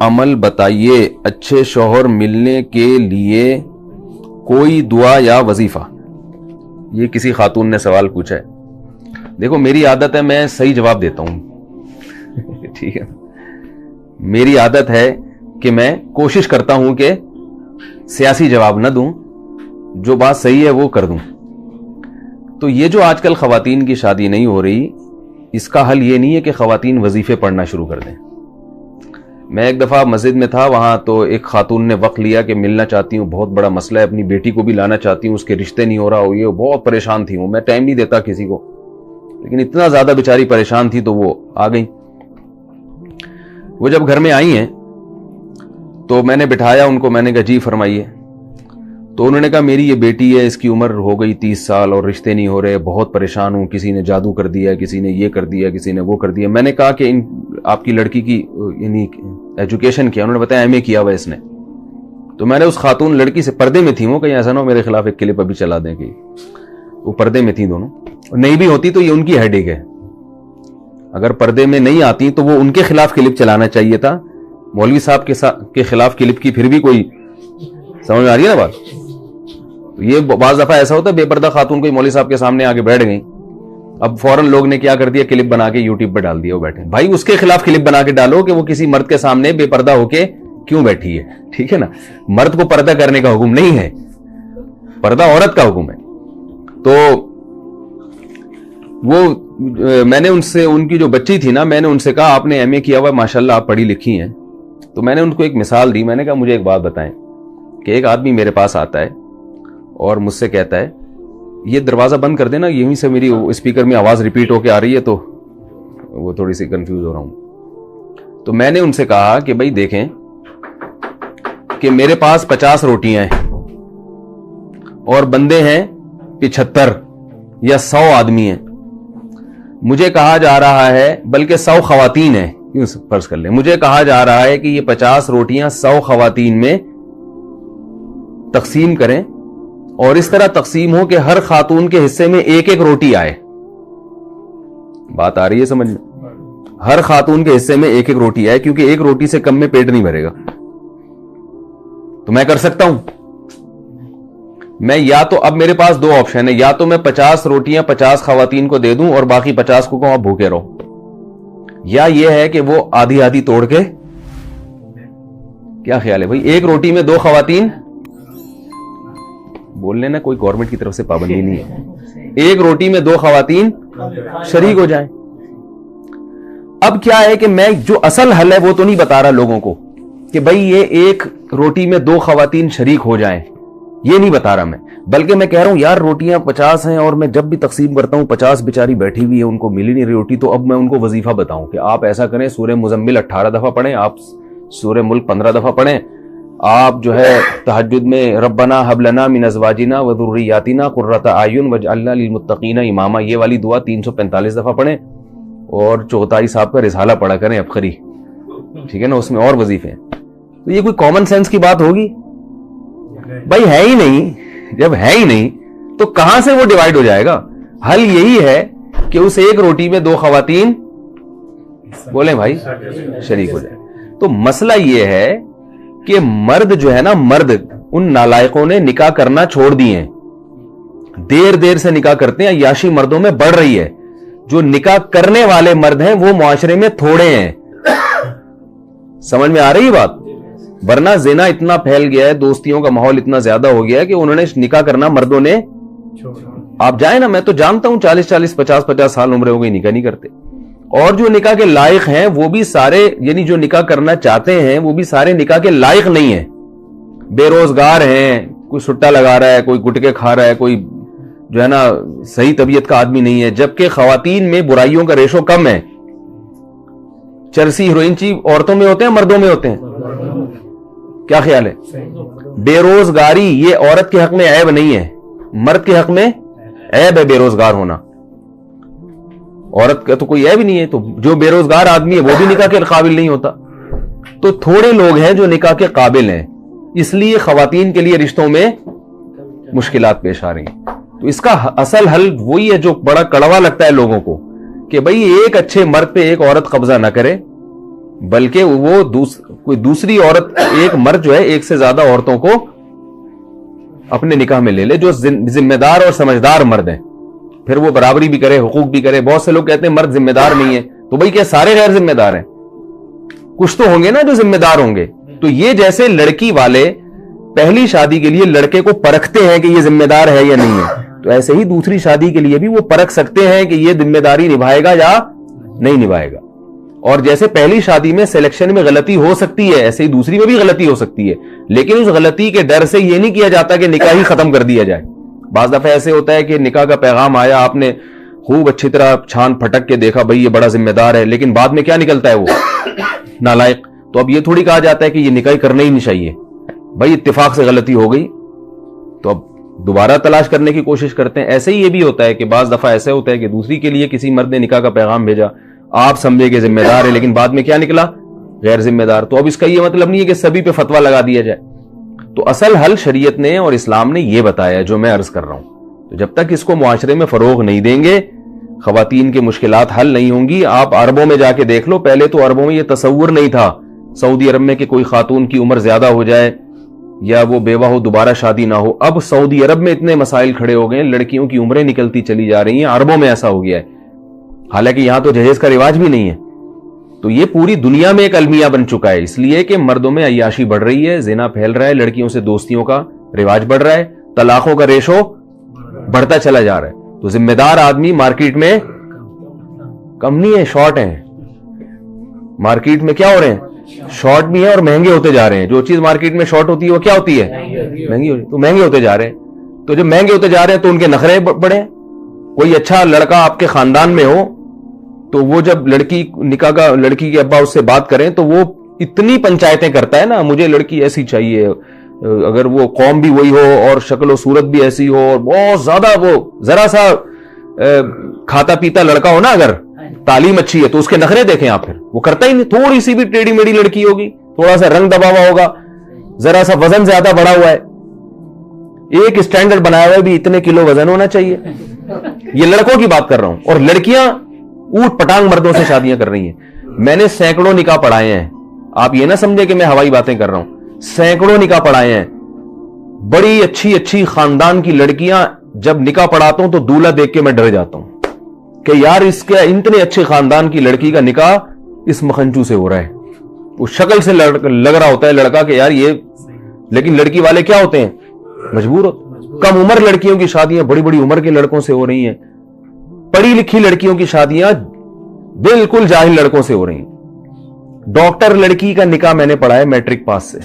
عمل بتائیے اچھے شوہر ملنے کے لیے، کوئی دعا یا وظیفہ. یہ کسی خاتون نے سوال پوچھا ہے. دیکھو میری عادت ہے میں صحیح جواب دیتا ہوں. ٹھیک ہے، میری عادت ہے کہ میں کوشش کرتا ہوں کہ سیاسی جواب نہ دوں، جو بات صحیح ہے وہ کر دوں. تو یہ جو آج کل خواتین کی شادی نہیں ہو رہی، اس کا حل یہ نہیں ہے کہ خواتین وظیفے پڑھنا شروع کر دیں. میں ایک دفعہ مسجد میں تھا، وہاں تو ایک خاتون نے وقت لیا کہ ملنا چاہتی ہوں، بہت بڑا مسئلہ ہے، اپنی بیٹی کو بھی لانا چاہتی ہوں، اس کے رشتے نہیں ہو رہا ہو، یہ بہت پریشان تھی. میں ٹائم نہیں دیتا کسی کو، لیکن اتنا زیادہ بیچاری پریشان تھی تو وہ آ گئی. وہ جب گھر میں آئی ہیں تو میں نے بٹھایا ان کو، میں نے کہا جی فرمائیے. تو انہوں نے کہا میری یہ بیٹی ہے، اس کی عمر ہو گئی 30 سال اور رشتے نہیں ہو رہے، بہت پریشان ہوں، کسی نے جادو کر دیا، کسی نے یہ کر دیا، کسی نے وہ کر دیا. میں نے کہا کہ آپ کی لڑکی کی یعنی ایجوکیشن کیا؟ انہوں نے بتایا ایم اے کیا ہوا اس نے. تو میں نے اس خاتون لڑکی سے، پردے میں تھی وہ، کہیں ایسا نہ ہو میرے خلاف ایک کلپ ابھی چلا دیں، کہ وہ پردے میں تھیں دونوں. نہیں بھی ہوتی تو یہ ان کی ہیڈ ایک ہے، اگر پردے میں نہیں آتی تو وہ ان کے خلاف کلپ چلانا چاہیے تھا. مولوی صاحب کے خلاف کلپ کی پھر بھی کوئی سمجھ میں آ رہی ہے نا بات. تو یہ بعض دفعہ ایسا ہوتا ہے بے پردہ خاتون کوئی مولوی صاحب کے سامنے آگے بیٹھ گئی، اب فوراً لوگ نے کیا کر دیا، کلپ بنا کے یوٹیوب پہ ڈال دیا. وہ بیٹھے بھائی اس کے خلاف کلپ بنا کے ڈالو کہ وہ کسی مرد کے سامنے بے پردہ ہو کے کیوں بیٹھی ہے. ٹھیک ہے نا، مرد کو پردہ کرنے کا حکم نہیں ہے، پردہ عورت کا حکم ہے. تو وہ میں نے ان سے، ان کی جو بچی تھی نا، میں نے ان سے کہا آپ نے ایم اے کیا ہوا ہے، ماشاءاللہ آپ پڑھی لکھی ہیں. تو میں نے ان کو ایک مثال دی، میں نے کہا مجھے ایک بات بتائیں کہ ایک آدمی میرے پاس آتا ہے اور مجھ سے کہتا ہے یہ دروازہ بند کر دینا، یہیں سے میری اسپیکر میں آواز ریپیٹ ہو کے آ رہی ہے تو وہ تھوڑی سی کنفیوز ہو رہا ہوں. تو میں نے ان سے کہا کہ بھائی دیکھیں کہ میرے پاس 50 روٹیاں ہیں اور بندے ہیں 75 یا 100 آدمی ہیں. مجھے کہا جا رہا ہے، بلکہ 100 خواتین ہیں، یوں فرض کر لیں، مجھے کہا جا رہا ہے کہ یہ 50 روٹیاں 100 خواتین میں تقسیم کریں اور اس طرح تقسیم ہو کہ ہر خاتون کے حصے میں ایک ایک روٹی آئے. بات آ رہی ہے سمجھ میں؟ ہر خاتون کے حصے میں ایک ایک روٹی آئے، کیونکہ ایک روٹی سے کم میں پیٹ نہیں بھرے گا. تو میں کر سکتا ہوں، میں یا تو، اب میرے پاس 2 آپشن ہے، یا تو میں 50 روٹیاں 50 خواتین کو دے دوں اور باقی 50 کو کہوں آپ بھوکے رہو، یا یہ ہے کہ وہ آدھی آدھی توڑ کے. کیا خیال ہے بھائی؟ ایک روٹی میں 2 خواتین، بول لینا کوئی گورنمنٹ کی طرف سے پابندی نہیں ہے، ایک روٹی میں 2 خواتین شریک ہو جائیں. اب کیا ہے کہ میں جو اصل حل ہے وہ تو نہیں بتا رہا لوگوں کو کہ بھائی یہ ایک روٹی میں 2 خواتین شریک ہو جائیں، یہ نہیں بتا رہا میں، بلکہ میں کہہ رہا ہوں یار روٹیاں 50 ہیں اور میں جب بھی تقسیم کرتا ہوں 50 بیچاری بیٹھی ہوئی ہے، ان کو ملی نہیں روٹی. تو اب میں ان کو وظیفہ بتاؤں کہ آپ ایسا کریں، سورہ مزمل 18 دفعہ پڑھیں، آپ سورہ ملک 15 دفعہ پڑھیں، آپ جو ہے تہجد میں ربنا حب لنا من ازواجنا وذریاتنا قرۃ اعین واجعلنا للمتقین اماما، یہ والی دعا 345 دفعہ پڑھیں، اور چغتائی صاحب کا رسالہ پڑھا کریں افخری. ٹھیک ہے نا، اس میں اور وظیفے ہیں. تو یہ کوئی کامن سینس کی بات ہوگی؟ بھائی ہے ہی نہیں. جب ہے ہی نہیں تو کہاں سے وہ ڈیوائیڈ ہو جائے گا؟ حل یہی ہے کہ اس ایک روٹی میں 2 خواتین بولیں بھائی شریک ہو جائے. تو مسئلہ یہ ہے کہ مرد جو ہے نا، مرد ان نالائقوں نے نکاح کرنا چھوڑ دیے ہیں، دیر سے نکاح کرتے ہیں، عیاشی مردوں میں بڑھ رہی ہے. جو نکاح کرنے والے مرد ہیں وہ معاشرے میں تھوڑے ہیں. سمجھ میں آ رہی بات؟ ورنہ زنا اتنا پھیل گیا ہے، دوستیوں کا ماحول اتنا زیادہ ہو گیا ہے کہ انہوں نے نکاح کرنا مردوں نے. آپ جائیں نا، میں تو جانتا ہوں 40 50 سال عمر ہو گئی نکاح نہیں کرتے. اور جو نکاح کے لائق ہیں وہ بھی سارے، یعنی جو نکاح کرنا چاہتے ہیں وہ بھی سارے نکاح کے لائق نہیں ہیں، بے روزگار ہیں، کوئی سٹا لگا رہا ہے، کوئی گٹکے کھا رہا ہے، کوئی جو ہے نا صحیح طبیعت کا آدمی نہیں ہے. جبکہ خواتین میں برائیوں کا ریشو کم ہے. چرسی ہیروئن چی عورتوں میں ہوتے ہیں مردوں میں ہوتے ہیں؟ کیا خیال ہے؟ بے روزگاری یہ عورت کے حق میں عیب نہیں ہے، مرد کے حق میں عیب ہے بے روزگار ہونا. عورت کا تو کوئی عیب ہی نہیں ہے. تو جو بے روزگار آدمی ہے وہ بھی نکاح کے قابل نہیں ہوتا. تو تھوڑے لوگ ہیں جو نکاح کے قابل ہیں، اس لیے خواتین کے لیے رشتوں میں مشکلات پیش آ رہی ہیں. تو اس کا اصل حل وہی ہے جو بڑا کڑوا لگتا ہے لوگوں کو، کہ بھئی ایک اچھے مرد پہ ایک عورت قبضہ نہ کرے، بلکہ وہ کوئی دوسری عورت, ایک مرد جو ہے ایک سے زیادہ عورتوں کو اپنے نکاح میں لے لے جو ذمہ دار اور سمجھدار مرد ہیں, پھر وہ برابری بھی کرے, حقوق بھی کرے. بہت سے لوگ کہتے ہیں مرد ذمہ دار نہیں ہے, تو بھائی کیا سارے غیر ذمہ دار ہیں؟ کچھ تو ہوں گے نا جو ذمہ دار ہوں گے. تو یہ جیسے لڑکی والے پہلی شادی کے لیے لڑکے کو پرکھتے ہیں کہ یہ ذمہ دار ہے یا نہیں ہے, تو ایسے ہی دوسری شادی کے لیے بھی وہ پرکھ سکتے ہیں کہ یہ ذمہ داری نبھائے گا یا نہیں نبھائے گا. اور جیسے پہلی شادی میں سلیکشن میں غلطی ہو سکتی ہے, ایسے ہی دوسری میں بھی غلطی ہو سکتی ہے, لیکن اس غلطی کے ڈر سے یہ نہیں کیا جاتا کہ نکاح ہی ختم کر دیا جائے. بعض دفعہ ایسے ہوتا ہے کہ نکاح کا پیغام آیا, آپ نے خوب اچھی طرح چھان پھٹک کے دیکھا بھائی یہ بڑا ذمہ دار ہے, لیکن بعد میں کیا نکلتا ہے وہ نالائق. تو اب یہ تھوڑی کہا جاتا ہے کہ یہ نکاح کرنا ہی نہیں چاہیے, بھائی اتفاق سے غلطی ہو گئی تو اب دوبارہ تلاش کرنے کی کوشش کرتے ہیں. ایسے ہی یہ بھی ہوتا ہے کہ بعض دفعہ ایسا ہوتا ہے کہ دوسری کے لیے کسی مرد نے نکاح کا پیغام بھیجا, آپ سمجھے کہ ذمہ دار ہے, لیکن بعد میں کیا نکلا غیر ذمہ دار. تو اب اس کا یہ مطلب نہیں ہے کہ سبھی پہ فتویٰ لگا دیا جائے. تو اصل حل شریعت نے اور اسلام نے یہ بتایا جو میں عرض کر رہا ہوں. تو جب تک اس کو معاشرے میں فروغ نہیں دیں گے, خواتین کے مشکلات حل نہیں ہوں گی. آپ عربوں میں جا کے دیکھ لو, پہلے تو عربوں میں یہ تصور نہیں تھا سعودی عرب میں کہ کوئی خاتون کی عمر زیادہ ہو جائے یا وہ بیوہ ہو دوبارہ شادی نہ ہو. اب سعودی عرب میں اتنے مسائل کھڑے ہو گئے ہیں, لڑکیوں کی عمریں نکلتی چلی جا رہی ہیں. عربوں میں ایسا ہو گیا ہے, حالانکہ یہاں تو جہیز کا رواج بھی نہیں ہے. تو یہ پوری دنیا میں ایک المیہ بن چکا ہے, اس لیے کہ مردوں میں عیاشی بڑھ رہی ہے, زنا پھیل رہا ہے, لڑکیوں سے دوستیوں کا رواج بڑھ رہا ہے, طلاقوں کا ریشو بڑھتا چلا جا رہا ہے. تو ذمہ دار آدمی مارکیٹ میں کم نہیں ہے, شارٹ ہیں. مارکیٹ میں کیا ہو رہے ہیں, شارٹ بھی ہیں اور مہنگے ہوتے جا رہے ہیں. جو چیز مارکیٹ میں شارٹ ہوتی ہے وہ کیا ہوتی ہے, مہنگی ہوتی ہے. تو مہنگے ہوتے جا رہے ہیں. تو جب مہنگے ہوتے جا رہے ہیں تو ان کے نخرے بڑھے. کوئی اچھا لڑکا آپ کے خاندان میں ہو تو وہ جب لڑکی نکاح کا لڑکی کے ابا اس سے بات کریں تو وہ اتنی پنچایتیں کرتا ہے نا, مجھے لڑکی ایسی چاہیے, اگر وہ قوم بھی وہی ہو اور شکل و صورت بھی ایسی ہو اور بہت زیادہ وہ ذرا سا کھاتا پیتا لڑکا ہو نا, اگر تعلیم اچھی ہے تو اس کے نخرے دیکھیں آپ, پھر وہ کرتا ہی نہیں. تھوڑی سی بھی ٹیڑھی میڑھی لڑکی ہوگی, تھوڑا سا رنگ دبا ہوا ہوگا, ذرا سا وزن زیادہ بڑھا ہوا ہے, ایک اسٹینڈرڈ بنایا ہوا ہے بھی اتنے کلو وزن ہونا چاہیے. یہ لڑکوں کی بات کر رہا ہوں. اور لڑکیاں اوٹ پٹانگ مردوں سے شادیاں کر رہی ہیں. میں نے سینکڑوں نکاح پڑھائے ہیں, آپ یہ نہ سمجھے کہ میں ہوائی باتیں کر رہا ہوں. سینکڑوں نکاح پڑھائے ہیں. بڑی اچھی اچھی خاندان کی لڑکیاں جب نکاح پڑھاتا ہوں تو دولہا دیکھ کے میں ڈر جاتا ہوں کہ یار اس کے اتنے اچھے خاندان کی لڑکی کا نکاح اس مکھنچو سے ہو رہا ہے. اس شکل سے لگ رہا ہوتا ہے لڑکا کہ یار یہ, لیکن لڑکی والے کیا ہوتے ہیں, مجبور ہوتے. کم عمر لڑکیوں کی شادیاں بڑی بڑی عمر کے لڑکوں سے ہو رہی ہیں. پڑھی لکھی لڑکیوں کی شادیاں بالکل جاہل لڑکوں سے ہو رہی ہیں. ڈاکٹر لڑکی کا نکاح میں نے پڑھا ہے میٹرک پاس سے,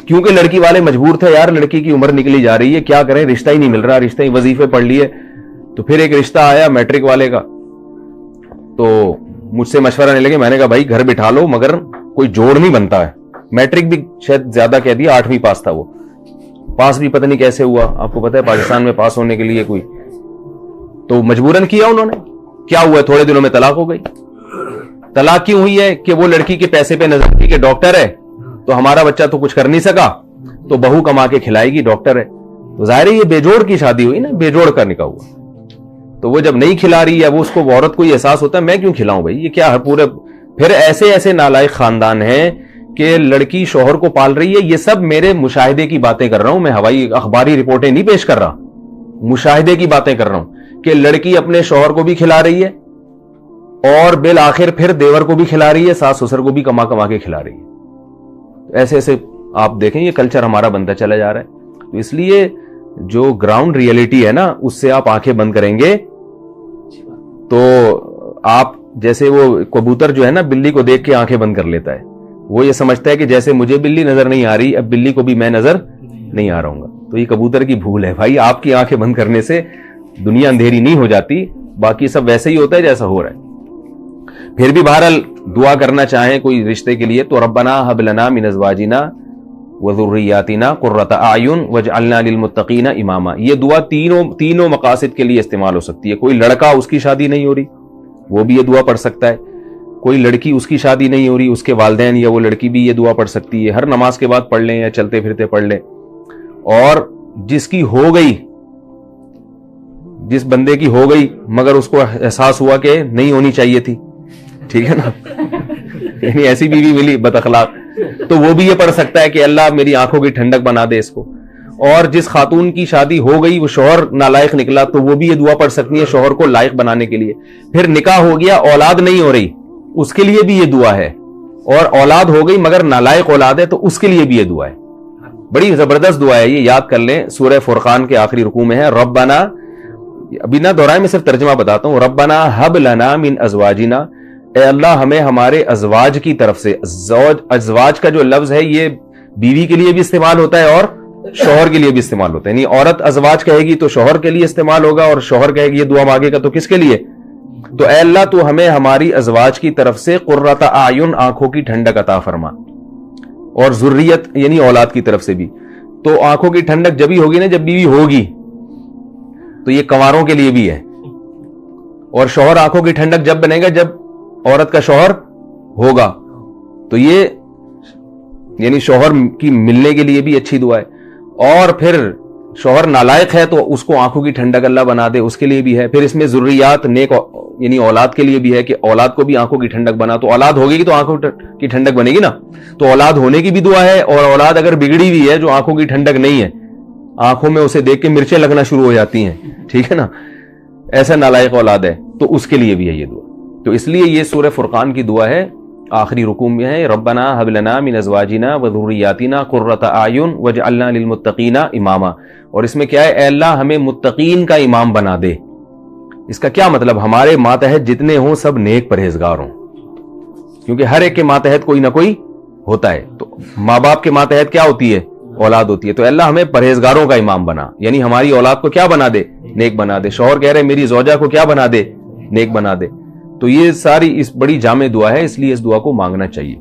کیونکہ لڑکی والے مجبور تھے, یار لڑکی کی عمر نکلی جا رہی ہے, کیا کریں, رشتہ ہی نہیں مل رہا, رشتہ ہی وظیفے پڑھ لیے. تو پھر ایک رشتہ آیا میٹرک والے کا, تو مجھ سے مشورہ نہیں لگے. میں نے کہا بھائی گھر بٹھا لو, مگر کوئی جوڑ نہیں بنتا ہے. میٹرک بھی شاید زیادہ کہہ دیا, 8ویں پاس تھا وہ, پاس بھی پتہ نہیں کیسے ہوا. آپ کو پتہ ہے پاکستان میں پاس ہونے کے لیے کوئی, تو مجبوراً کیا انہوں نے. کیا ہوا, تھوڑے دنوں میں طلاق ہو گئی. طلاق کیوں ہوئی ہے کہ وہ لڑکی کے پیسے پہ نظر تھی کہ ڈاکٹر ہے تو ہمارا بچہ تو کچھ کر نہیں سکا, تو بہو کما کے کھلائے گی, ڈاکٹر ہے. تو ظاہر ہے یہ بے جوڑ کی شادی ہوئی نا, بے جوڑ کا نکاح ہوا. تو وہ جب نہیں کھلا رہی ہے, وہ اس کو عورت کو یہ احساس ہوتا ہے میں کیوں کھلاؤں بھائی, یہ کیا پورے. پھر ایسے ایسے نالائق خاندان ہیں کہ لڑکی شوہر کو پال رہی ہے. یہ سب میرے مشاہدے کی باتیں کر رہا ہوں میں, ہوائی اخباری رپورٹیں نہیں پیش کر رہا, مشاہدے کی باتیں کر رہا ہوں کہ لڑکی اپنے شوہر کو بھی کھلا رہی ہے اور بالآخر پھر دیور کو بھی کھلا رہی ہے, ساس سسر کو بھی کما کما کے کھلا رہی ہے. ایسے ایسے آپ دیکھیں یہ کلچر ہمارا بنتا چلا جا رہا ہے. تو اس لیے جو گراؤنڈ ریئلٹی ہے نا, اس سے آپ آنکھیں بند کریں گے تو آپ جیسے وہ کبوتر جو ہے نا بلی کو دیکھ کے آنکھیں بند کر لیتا ہے, وہ یہ سمجھتا ہے کہ جیسے مجھے بلی نظر نہیں آ رہی, اب بلی کو بھی میں نظر نہیں آ رہا ہوں گا. تو یہ کبوتر کی بھول ہے بھائی. آپ کی آنکھیں بند کرنے سے دنیا اندھیری نہیں ہو جاتی, باقی سب ویسے ہی ہوتا ہے جیسا ہو رہا ہے. پھر بھی بہرحال دعا کرنا چاہیں کوئی رشتے کے لیے تو ربنا ہب لنا من ازواجنا وذریاتنا قرۃ اعین واجعلنا للمتقین اماما. یہ دعا تینوں مقاصد کے لیے استعمال ہو سکتی ہے. کوئی لڑکا اس کی شادی نہیں ہو رہی, وہ بھی یہ دعا پڑھ سکتا ہے. کوئی لڑکی اس کی شادی نہیں ہو رہی, اس کے والدین یا وہ لڑکی بھی یہ دعا پڑھ سکتی ہے. ہر نماز کے بعد پڑھ لیں یا چلتے پھرتے پڑھ لیں. اور جس کی ہو گئی, جس بندے کی ہو گئی مگر اس کو احساس ہوا کہ نہیں ہونی چاہیے تھی, ٹھیک ہے نا, یعنی ایسی بیوی ملی بد اخلاق, تو وہ بھی یہ پڑھ سکتا ہے کہ اللہ میری آنکھوں کی ٹھنڈک بنا دے اس کو. اور جس خاتون کی شادی ہو گئی وہ شوہر نالائق نکلا تو وہ بھی یہ دعا پڑھ سکتی ہے شوہر کو لائق بنانے کے لیے. پھر نکاح ہو گیا, اولاد نہیں ہو رہی, اس کے لیے بھی یہ دعا ہے. اور اولاد ہو گئی مگر نالائق اولاد ہے تو اس کے لیے بھی یہ دعا ہے. بڑی زبردست دعا ہے یہ, یاد کر لیں. سورہ فرقان کے آخری رکوع میں ہے ربنا, ابھی نہ دہرائے میں صرف ترجمہ بتاتا ہوں, ربنا ہب لنا من ازواجنا, اے اللہ ہمیں ہمارے ازواج کی طرف سے. ازواج کا جو لفظ ہے یہ بیوی کے لیے بھی استعمال ہوتا ہے اور شوہر کے لیے بھی استعمال ہوتا ہے. یعنی عورت ازواج کہے گی تو شوہر کے لیے استعمال ہوگا, اور شوہر کہے گی یہ دعا مانگے گا تو کس کے لیے؟ تو اے اللہ تو ہمیں ہماری ازواج کی طرف سے قرۃ اعین, آنکھوں کی ٹھنڈک عطا فرما, اور ذریت یعنی اولاد کی طرف سے بھی. تو آنکھوں کی ٹھنڈک جبھی ہوگی نا جب بیوی ہوگی, تو یہ کنواروں کے لیے بھی ہے. اور شوہر آنکھوں کی ٹھنڈک جب بنے گا جب عورت کا شوہر ہوگا. تو یہ یعنی شوہر کی ملنے کے لیے بھی اچھی دعا ہے. اور پھر شوہر نالائق ہے تو اس کو آنکھوں کی ٹھنڈک اللہ بنا دے, اس کے لیے بھی ہے. پھر اس میں ذریات نیک یعنی اولاد کے لیے بھی ہے کہ اولاد کو بھی آنکھوں کی ٹھنڈک بنا. تو اولاد ہوگی تو آنکھوں کی ٹھنڈک بنے گی نا, تو اولاد ہونے کی بھی دعا ہے. اور اولاد اگر بگڑی ہوئی ہے جو آنکھوں کی ٹھنڈک نہیں ہے, آنکھوں میں اسے دیکھ کے مرچیں لگنا شروع ہو جاتی ہیں, ٹھیک ہے نا, ایسا نالائق اولاد ہے, تو اس کے لیے بھی ہے یہ دعا. تو اس لیے یہ سورہ فرقان کی دعا ہے, آخری رکوع میں ہے ربنا ہب لنا من ازواجنا وذریاتنا قرۃ اعین واجعلنا للمتقین اماما. اور اس میں کیا ہے, اے اللہ ہمیں متقین کا امام بنا دے. اس کا کیا مطلب, ہمارے ماتحت جتنے ہوں سب نیک پرہیزگار ہوں, کیونکہ ہر ایک کے ماتحت کوئی نہ کوئی ہوتا ہے. تو ماں باپ کے ماتحت کیا ہوتی ہے, اولاد ہوتی ہے. تو اللہ ہمیں پرہیزگاروں کا امام بنا, یعنی ہماری اولاد کو کیا بنا دے, نیک بنا دے. شوہر کہہ رہے میری زوجہ کو کیا بنا دے, نیک بنا دے. تو یہ ساری اس بڑی جامع دعا ہے, اس لیے اس دعا کو مانگنا چاہیے.